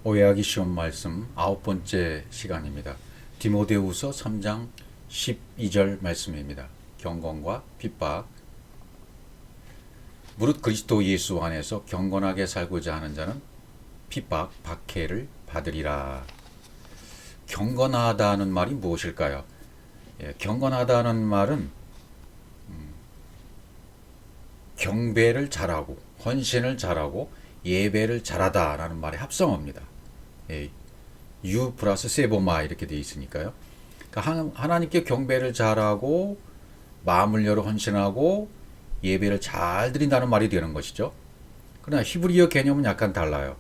오해하기 쉬운 말씀 9번째 시간입니다. 디모데후서 3장 12절 말씀입니다. 경건과 핍박. 무릇 그리스도 예수 안에서 경건하게 살고자 하는 자는 핍박, 박해를 받으리라. 경건하다는 말이 무엇일까요? 경건하다는 말은 경배를 잘하고 헌신을 잘하고 예배를 잘하다라는 말의 합성어입니다. 유 플러스 세보마 이렇게 되어 있으니까요. 그러니까 하나님께 경배를 잘하고 마음을 열어 헌신하고 예배를 잘 드린다는 말이 되는 것이죠. 그러나 히브리어 개념은 약간 달라요.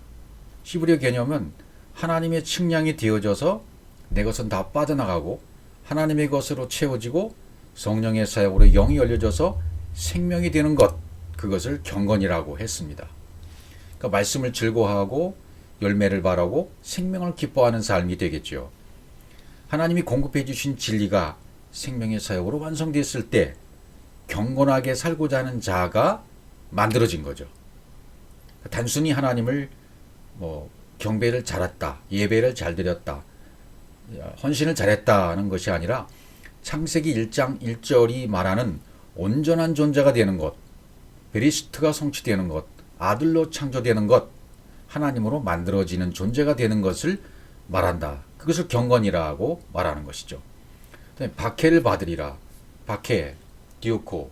히브리어 개념은 하나님의 측량이 되어져서 내 것은 다 빠져나가고 하나님의 것으로 채워지고 성령의 사역으로 영이 열려져서 생명이 되는 것, 그것을 경건이라고 했습니다. 그러니까 말씀을 즐거워하고 열매를 바라고 생명을 기뻐하는 삶이 되겠죠. 하나님이 공급해 주신 진리가 생명의 사역으로 완성됐을 때 경건하게 살고자 하는 자가 만들어진 거죠. 단순히 하나님을 경배를 잘했다, 예배를 잘 드렸다, 헌신을 잘했다는 것이 아니라 창세기 1장 1절이 말하는 온전한 존재가 되는 것, 베리스트가 성취되는 것, 아들로 창조되는 것, 하나님으로 만들어지는 존재가 되는 것을 말한다. 그것을 경건이라고 말하는 것이죠. 박해를 받으리라. 박해, 디오코.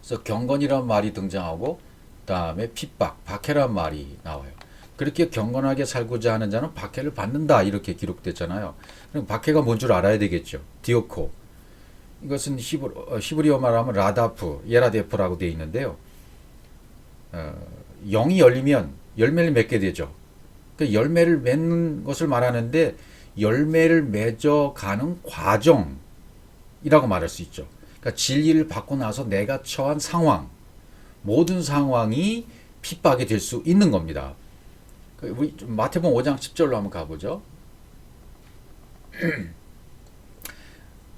그래서 경건이라는 말이 등장하고 그 다음에 핍박, 박해란 말이 나와요. 그렇게 경건하게 살고자 하는 자는 박해를 받는다 이렇게 기록됐잖아요. 그럼 박해가 뭔 줄 알아야 되겠죠. 디오코. 이것은 히브리어 말하면 라다프, 예라데프라고 되어 있는데요. 영이 열리면 열매를 맺게 되죠. 그 열매를 맺는 것을 말하는데 열매를 맺어가는 과정이라고 말할 수 있죠. 그러니까 진리를 받고 나서 내가 처한 상황, 모든 상황이 핍박이 될 수 있는 겁니다. 우리 마태복음 5장 10절로 한번 가보죠.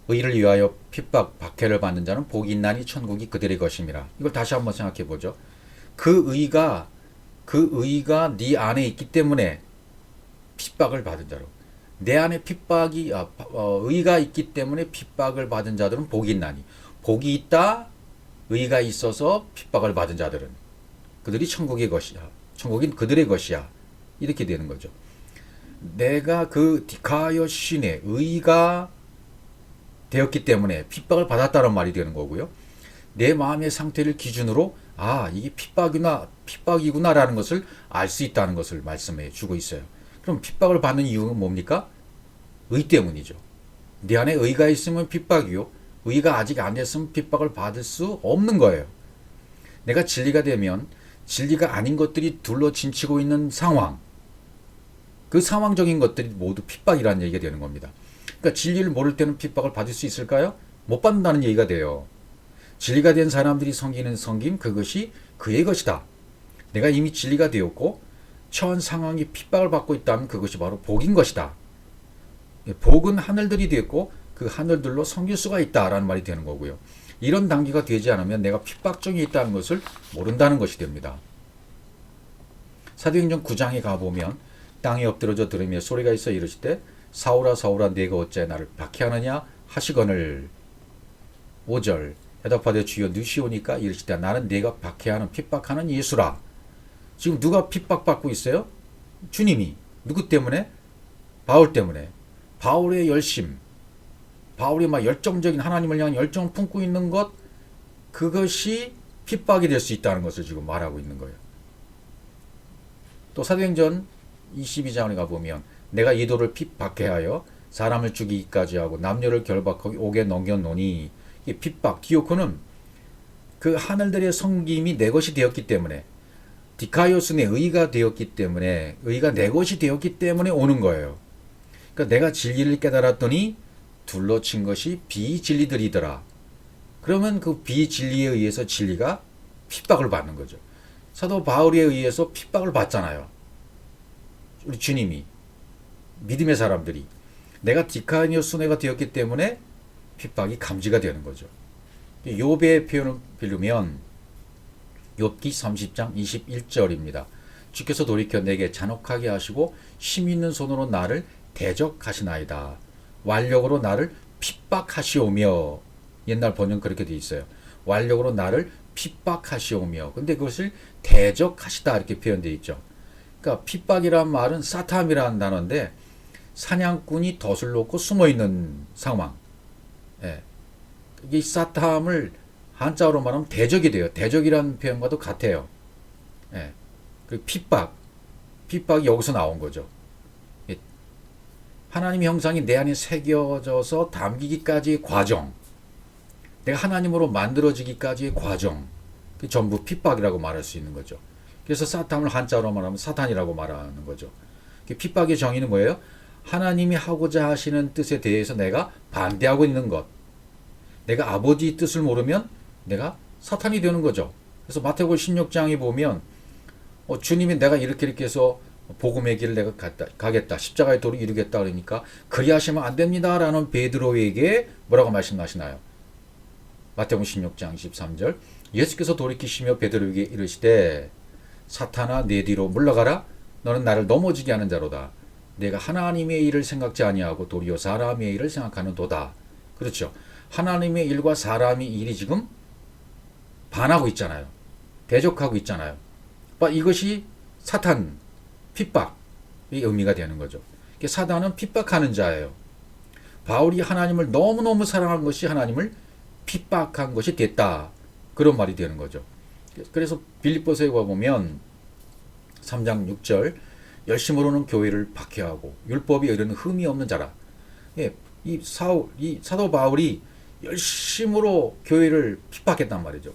의를 위하여 핍박, 박해를 받는 자는 복이 있나니 천국이 그들의 것임이라. 이걸 다시 한번 생각해 보죠. 그 의가 네 안에 있기 때문에 핍박을 받은 자로. 내 안에 의가 있기 때문에 핍박을 받은 자들은 복이 있나니. 복이 있다, 의가 있어서 핍박을 받은 자들은 그들이 천국의 것이야. 천국인 그들의 것이야. 이렇게 되는 거죠. 내가 그 디카이오 신의 의가 되었기 때문에 핍박을 받았다는 말이 되는 거고요. 내 마음의 상태를 기준으로 이게 핍박이구나라는 것을 알 수 있다는 것을 말씀해 주고 있어요. 그럼 핍박을 받는 이유는 뭡니까? 의 때문이죠. 내 안에 의가 있으면 핍박이요. 의가 아직 안 됐으면 핍박을 받을 수 없는 거예요. 내가 진리가 되면 진리가 아닌 것들이 둘러 진치고 있는 상황, 그 상황적인 것들이 모두 핍박이라는 얘기가 되는 겁니다. 그러니까 진리를 모를 때는 핍박을 받을 수 있을까요? 못 받는다는 얘기가 돼요. 진리가 된 사람들이 섬기는 섬김, 그것이 그의 것이다. 내가 이미 진리가 되었고 처한 상황이 핍박을 받고 있다면 그것이 바로 복인 것이다. 복은 하늘들이 되었고 그 하늘들로 섬길 수가 있다라는 말이 되는 거고요. 이런 단계가 되지 않으면 내가 핍박 중에 있다는 것을 모른다는 것이 됩니다. 사도행전 9장에 가보면 땅에 엎드러져 들으며 소리가 있어 이르시되 사울아 사울아 네가 어찌 나를 박해하느냐 하시거늘. 5절 대답하되 주여 누시오니까 이르시되 나는 네가 박해하는 핍박하는 예수라. 지금 누가 핍박받고 있어요? 주님이. 누구 때문에? 바울 때문에. 바울의 열심, 바울이 막 열정적인 하나님을 향한 열정을 품고 있는 것, 그것이 핍박이 될 수 있다는 것을 지금 말하고 있는 거예요. 또 사도행전 22장에 가보면 내가 이도를 박해하여 사람을 죽이기까지 하고 남녀를 결박하고 옥에 넘겨놓으니, 이 핍박, 디오코는 그 하늘들의 섬김이 내 것이 되었기 때문에, 디카이오스의 의가 되었기 때문에, 의가 내 것이 되었기 때문에 오는 거예요. 그러니까 내가 진리를 깨달았더니 둘러친 것이 비진리들이더라. 그러면 그 비진리에 의해서 진리가 핍박을 받는 거죠. 사도 바울에 의해서 핍박을 받잖아요. 우리 주님이, 믿음의 사람들이. 내가 디카이오스네가 되었기 때문에 핍박이 감지가 되는 거죠. 욥의 표현을 빌리면 욥기 30장 21절입니다. 주께서 돌이켜 내게 잔혹하게 하시고 힘 있는 손으로 나를 대적하시나이다. 완력으로 나를 핍박하시오며. 옛날 번역 그렇게 돼 있어요. 완력으로 나를 핍박하시오며. 근데 그것을 대적하시다 이렇게 표현되어 있죠. 그러니까 핍박이란 말은 사탐이라는 단어인데 사냥꾼이 덫을 놓고 숨어 있는 상황. 예. 이 사탐을 한자어로 말하면 대적이 돼요. 대적이라는 표현과도 같아요. 예. 그 핍박이 여기서 나온 거죠. 예. 하나님의 형상이 내 안에 새겨져서 담기기까지의 과정, 내가 하나님으로 만들어지기까지의 과정, 그 전부 핍박이라고 말할 수 있는 거죠. 그래서 사탐을 한자로 말하면 사탄이라고 말하는 거죠. 핍박의 정의는 뭐예요? 하나님이 하고자 하시는 뜻에 대해서 내가 반대하고 있는 것. 내가 아버지의 뜻을 모르면 내가 사탄이 되는 거죠. 그래서 마태복음 16장에 보면 주님이 내가 이렇게 해서 복음의 길을 내가 가겠다. 십자가의 도를 이루겠다 그러니까 그리하시면 안 됩니다라는 베드로에게 뭐라고 말씀하시나요? 마태복음 16장 23절 예수께서 돌이키시며 베드로에게 이르시되 사탄아 내 뒤로 물러가라. 너는 나를 넘어지게 하는 자로다. 내가 하나님의 일을 생각지 아니하고 도리어 사람의 일을 생각하는 도다. 그렇죠. 하나님의 일과 사람의 일이 지금 반하고 있잖아요. 대적하고 있잖아요. 이것이 사탄, 핍박의 의미가 되는 거죠. 사단은 핍박하는 자예요. 바울이 하나님을 너무너무 사랑한 것이 하나님을 핍박한 것이 됐다. 그런 말이 되는 거죠. 그래서 빌립보서에 보면 3장 6절 열심으로는 교회를 박해하고 율법에 이르는 흠이 없는 자라. 예, 이 사도 바울이 열심으로 교회를 핍박했단 말이죠.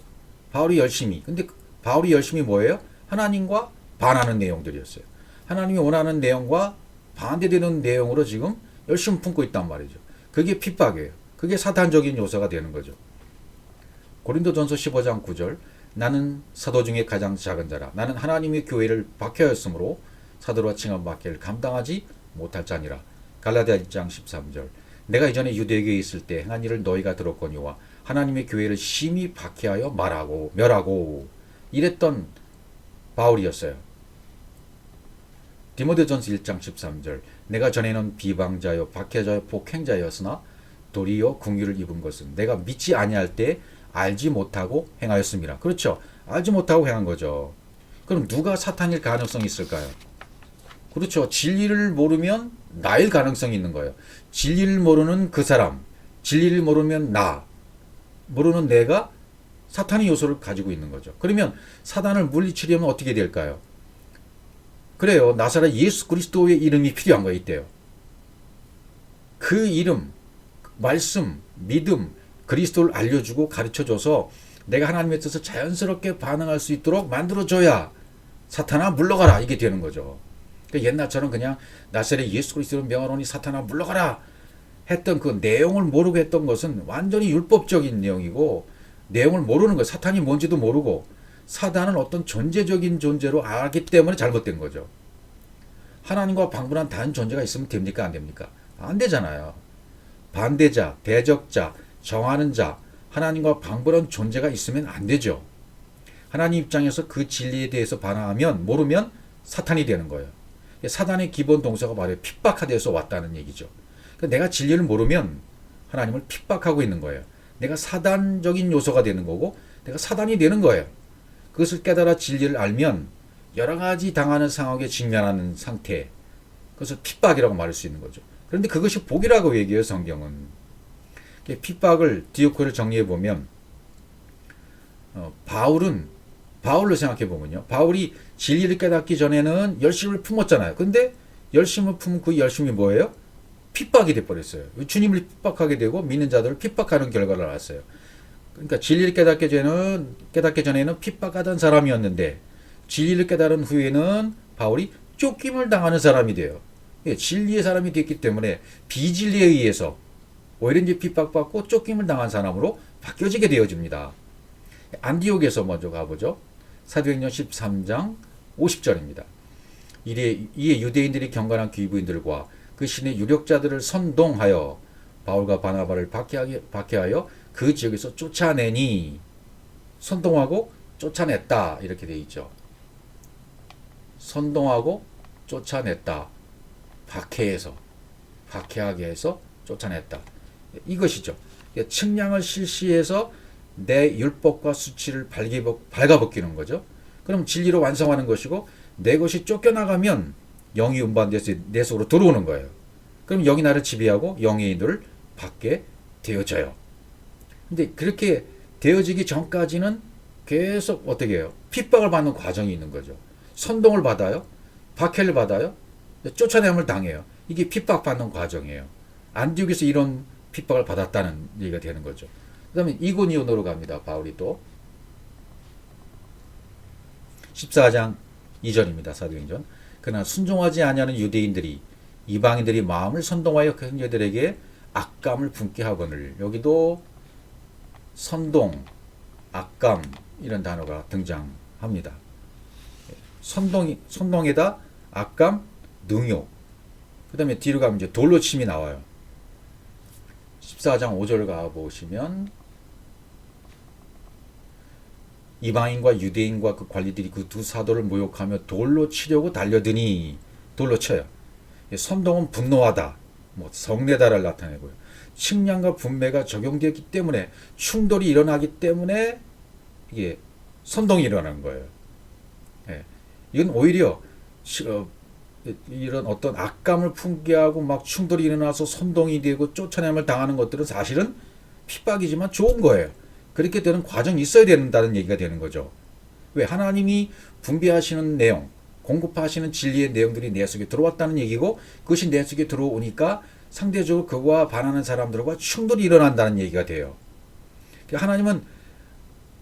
바울이 열심히. 근데 바울이 열심히 뭐예요? 하나님과 반하는 내용들이었어요. 하나님이 원하는 내용과 반대되는 내용으로 지금 열심히 품고 있단 말이죠. 그게 핍박이에요. 그게 사탄적인 요소가 되는 거죠. 고린도전서 15장 9절 나는 사도 중에 가장 작은 자라. 나는 하나님의 교회를 박해하였으므로 사도로 칭함받기를 감당하지 못할 자니라. 갈라디아 1장 13절 내가 이전에 유대교에 있을 때 행한 일을 너희가 들었거니와 하나님의 교회를 심히 박해하여 멸하고 이랬던 바울이었어요. 디모데전서 1장 13절 내가 전에는 비방자요 박해자요 폭행자였으나 도리어 긍휼을 입은 것은 내가 믿지 아니할 때 알지 못하고 행하였습니다. 그렇죠. 알지 못하고 행한 거죠. 그럼 누가 사탄일 가능성이 있을까요? 그렇죠. 진리를 모르면 나일 가능성이 있는 거예요. 진리를 모르는 그 사람, 진리를 모르면 나, 모르는 내가 사탄의 요소를 가지고 있는 거죠. 그러면 사단을 물리치려면 어떻게 될까요? 그래요. 나사렛 예수 그리스도의 이름이 필요한 거예요. 이때요. 그 이름, 말씀, 믿음, 그리스도를 알려주고 가르쳐줘서 내가 하나님의 뜻을 자연스럽게 반응할 수 있도록 만들어줘야 사탄아 물러가라 이게 되는 거죠. 그러니까 옛날처럼 그냥 나사렛 예수 그리스도를 명하노니 사탄아 물러가라 했던 그 내용을 모르고 했던 것은 완전히 율법적인 내용이고 내용을 모르는 거예요. 사탄이 뭔지도 모르고 사단은 어떤 존재적인 존재로 알기 때문에 잘못된 거죠. 하나님과 방불한 다른 존재가 있으면 됩니까? 안 됩니까? 안 되잖아요. 반대자, 대적자, 정하는 자, 하나님과 방불한 존재가 있으면 안 되죠. 하나님 입장에서 그 진리에 대해서 반항하면 모르면 사탄이 되는 거예요. 사단의 기본 동사가 바로 핍박하돼서 왔다는 얘기죠. 그러니까 내가 진리를 모르면 하나님을 핍박하고 있는 거예요. 내가 사단적인 요소가 되는 거고 내가 사단이 되는 거예요. 그것을 깨달아 진리를 알면 여러 가지 당하는 상황에 직면하는 상태, 그것을 핍박이라고 말할 수 있는 거죠. 그런데 그것이 복이라고 얘기해요. 성경은. 핍박을 디오코를 정리해 보면 바울로 생각해 보면요. 바울이 진리를 깨닫기 전에는 열심을 품었잖아요. 근데 열심을 품은 그 열심이 뭐예요? 핍박이 돼버렸어요. 주님을 핍박하게 되고 믿는 자들을 핍박하는 결과를 낳았어요. 그러니까 진리를 깨닫기 전에는 핍박하던 사람이었는데 진리를 깨달은 후에는 바울이 쫓김을 당하는 사람이 돼요. 진리의 사람이 됐기 때문에 비진리에 의해서 오히려 이제 핍박받고 쫓김을 당한 사람으로 바뀌어지게 되어집니다. 안디옥에서 먼저 가보죠. 사도행전 13장 50절입니다. 이에 유대인들이 경건한 귀부인들과 그 신의 유력자들을 선동하여 바울과 바나바를 박해하여 그 지역에서 쫓아내니 선동하고 쫓아냈다 이렇게 되어 있죠. 선동하고 쫓아냈다. 박해하게 해서 쫓아냈다. 이것이죠. 측량을 실시해서 내 율법과 수치를 발가벗기는 거죠. 그럼 진리로 완성하는 것이고 내 것이 쫓겨나가면 영이 운반돼서 내 속으로 들어오는 거예요. 그럼 영이 나를 지배하고 영의 너를 받게 되어져요. 근데 그렇게 되어지기 전까지는 계속 어떻게 해요? 핍박을 받는 과정이 있는 거죠. 선동을 받아요. 박해를 받아요. 쫓아냄을 당해요. 이게 핍박받는 과정이에요. 안디옥에서 이런 핍박을 받았다는 얘기가 되는 거죠. 그 다음에 이고니온으로 갑니다. 바울이 또 14장 2절입니다. 사도행전. 그러나 순종하지 아니하는 유대인들이 이방인들이 마음을 선동하여 그 형제들에게 악감을 품게 하거늘. 여기도 선동, 악감 이런 단어가 등장합니다. 선동에다 악감, 능욕. 그 다음에 뒤로 가면 이제 돌로 침이 나와요. 14장 5절 가보시면 이방인과 유대인과 그 관리들이 그 두 사도를 모욕하며 돌로 치려고 달려드니 돌로 쳐요. 선동은 분노하다, 성내다를 나타내고요. 측량과 분배가 적용되었기 때문에 충돌이 일어나기 때문에 이게 선동이 일어나는 거예요. 이건 오히려 이런 어떤 악감을 품게 하고 막 충돌이 일어나서 선동이 되고 쫓아냄을 당하는 것들은 사실은 핍박이지만 좋은 거예요. 그렇게 되는 과정이 있어야 된다는 얘기가 되는 거죠. 왜? 하나님이 분배하시는 내용, 공급하시는 진리의 내용들이 내 속에 들어왔다는 얘기고 그것이 내 속에 들어오니까 상대적으로 그거와 반하는 사람들과 충돌이 일어난다는 얘기가 돼요. 하나님은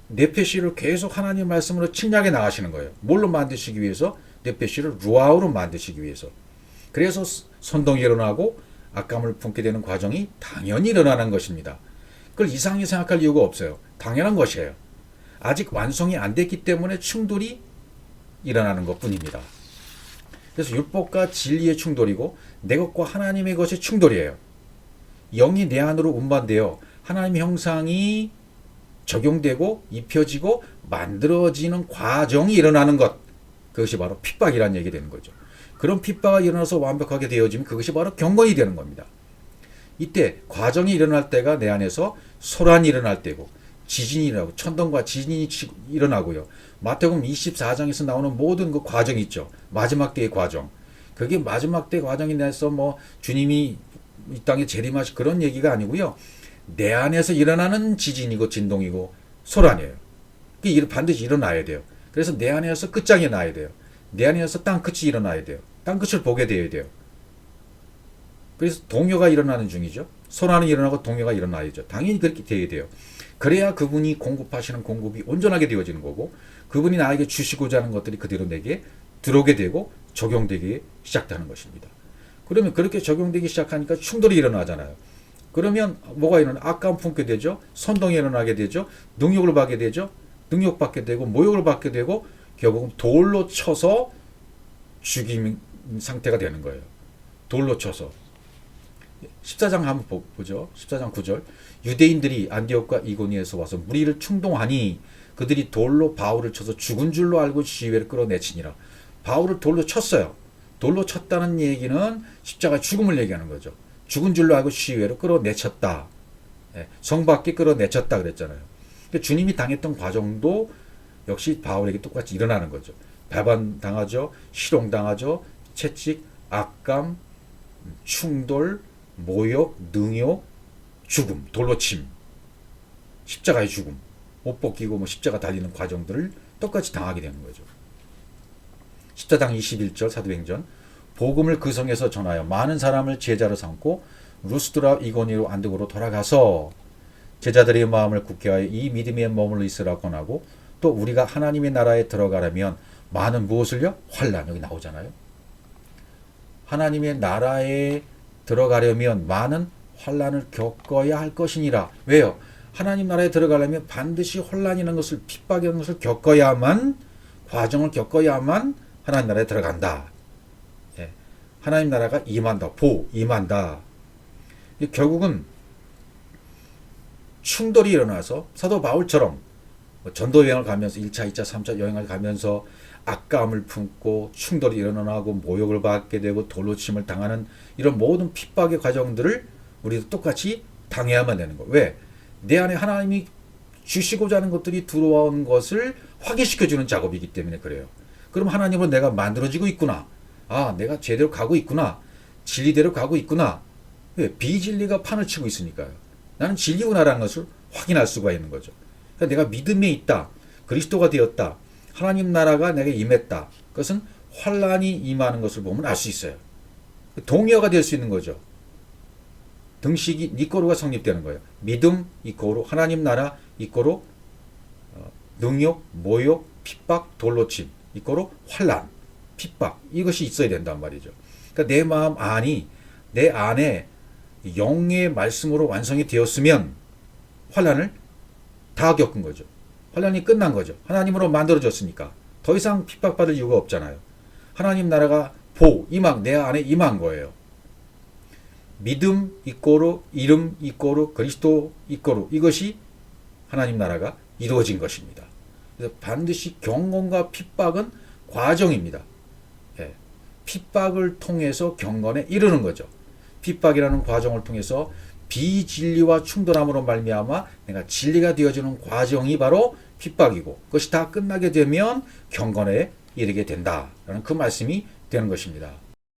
네페시를 계속 하나님 말씀으로 침략해 나가시는 거예요. 뭘로 만드시기 위해서? 네페시를 루아우로 만드시기 위해서. 그래서 선동이 일어나고 악감을 품게 되는 과정이 당연히 일어나는 것입니다. 그걸 이상하게 생각할 이유가 없어요. 당연한 것이에요. 아직 완성이 안 됐기 때문에 충돌이 일어나는 것뿐입니다. 그래서 율법과 진리의 충돌이고 내 것과 하나님의 것의 충돌이에요. 영이 내 안으로 운반되어 하나님의 형상이 적용되고 입혀지고 만들어지는 과정이 일어나는 것. 그것이 바로 핍박이라는 얘기 되는 거죠. 그런 핍박이 일어나서 완벽하게 되어지면 그것이 바로 경건이 되는 겁니다. 이때 과정이 일어날 때가 내 안에서 소란이 일어날 때고 지진이 일어나고 천둥과 지진이 일어나고요. 마태복음 24장에서 나오는 모든 그 과정이 있죠. 마지막 때의 과정. 그게 마지막 때 과정이 내서 주님이 이 땅에 재림하실 그런 얘기가 아니고요. 내 안에서 일어나는 지진이고 진동이고 소란이에요. 그게 반드시 일어나야 돼요. 그래서 내 안에서 끝장이 나야 돼요. 내 안에서 땅끝이 일어나야 돼요. 땅끝을 보게 되어야 돼요. 그래서 동요가 일어나는 중이죠. 소란이 일어나고 동요가 일어나야죠. 당연히 그렇게 되어야 돼요. 그래야 그분이 공급하시는 공급이 온전하게 되어지는 거고 그분이 나에게 주시고자 하는 것들이 그대로 내게 들어오게 되고 적용되기 시작하는 것입니다. 그러면 그렇게 적용되기 시작하니까 충돌이 일어나잖아요. 그러면 뭐가 일어나? 악감 품게 되죠. 선동이 일어나게 되죠. 능욕을 받게 되죠. 능욕받게 되고 모욕을 받게 되고 결국은 돌로 쳐서 죽임 상태가 되는 거예요. 돌로 쳐서. 14장 한번 보죠. 14장 9절. 유대인들이 안디옥과 이고니에서 와서 무리를 충동하니 그들이 돌로 바울을 쳐서 죽은 줄로 알고 시위를 끌어내치니라. 바울을 돌로 쳤어요. 돌로 쳤다는 얘기는 십자가 죽음을 얘기하는 거죠. 죽은 줄로 알고 시위를 끌어내쳤다. 성 밖에 끌어내쳤다 그랬잖아요. 주님이 당했던 과정도 역시 바울에게 똑같이 일어나는 거죠. 배반당하죠. 실용당하죠. 채찍, 악감, 충돌, 모욕, 능욕, 죽음, 돌로 침, 십자가의 죽음, 옷 벗기고 십자가 달리는 과정들을 똑같이 당하게 되는 거죠. 14장 21절 사도행전. 복음을 그 성에서 전하여 많은 사람을 제자로 삼고 루스드라 이고니로 안디옥으로 돌아가서 제자들의 마음을 굳게 하여 이 믿음에 머물러 있으라 권하고 또 우리가 하나님의 나라에 들어가려면 많은 무엇을요? 환난. 여기 나오잖아요. 하나님의 나라에 들어가려면 많은 환난을 겪어야 할 것이니라. 왜요? 하나님 나라에 들어가려면 반드시 환난이라는 것을 핍박이라는 것을 겪어야만 과정을 겪어야만 하나님 나라에 들어간다. 하나님 나라가 임한다. 임한다. 결국은 충돌이 일어나서 사도 바울처럼 전도 여행을 가면서 1차, 2차, 3차 여행을 가면서 악감을 품고 충돌이 일어나고 모욕을 받게 되고 돌로침을 당하는 이런 모든 핍박의 과정들을 우리도 똑같이 당해야만 되는 거예요. 왜? 내 안에 하나님이 주시고자 하는 것들이 들어온 것을 확인시켜주는 작업이기 때문에 그래요. 그럼 하나님은 내가 만들어지고 있구나. 아, 내가 제대로 가고 있구나. 진리대로 가고 있구나. 왜? 비진리가 판을 치고 있으니까요. 나는 진리구나라는 것을 확인할 수가 있는 거죠. 그러니까 내가 믿음에 있다. 그리스도가 되었다. 하나님 나라가 내게 임했다. 그것은 환란이 임하는 것을 보면 알 수 있어요. 동의어가 될 수 있는 거죠. 등식이 니꼬로가 성립되는 거예요. 믿음 이꼬로 하나님 나라 이꼬로 능욕, 모욕, 핍박, 돌로침 이꼬로 환란, 핍박 이것이 있어야 된단 말이죠. 그러니까 내 마음 안이 내 안에 영의 말씀으로 완성이 되었으면 환란을 다 겪은 거죠. 환란이 끝난 거죠. 하나님으로 만들어졌으니까 더 이상 핍박받을 이유가 없잖아요. 하나님 나라가 임한 내 안에 임한 거예요. 믿음 이꼬로 이름 이꼬로 그리스도 이꼬로 이것이 하나님 나라가 이루어진 것입니다. 그래서 반드시 경건과 핍박은 과정입니다. 예. 핍박을 통해서 경건에 이르는 거죠. 핍박이라는 과정을 통해서 비진리와 충돌함으로 말미암아 내가 진리가 되어지는 과정이 바로 핍박이고 그것이 다 끝나게 되면 경건에 이르게 된다라는 그 말씀이 되는 것입니다.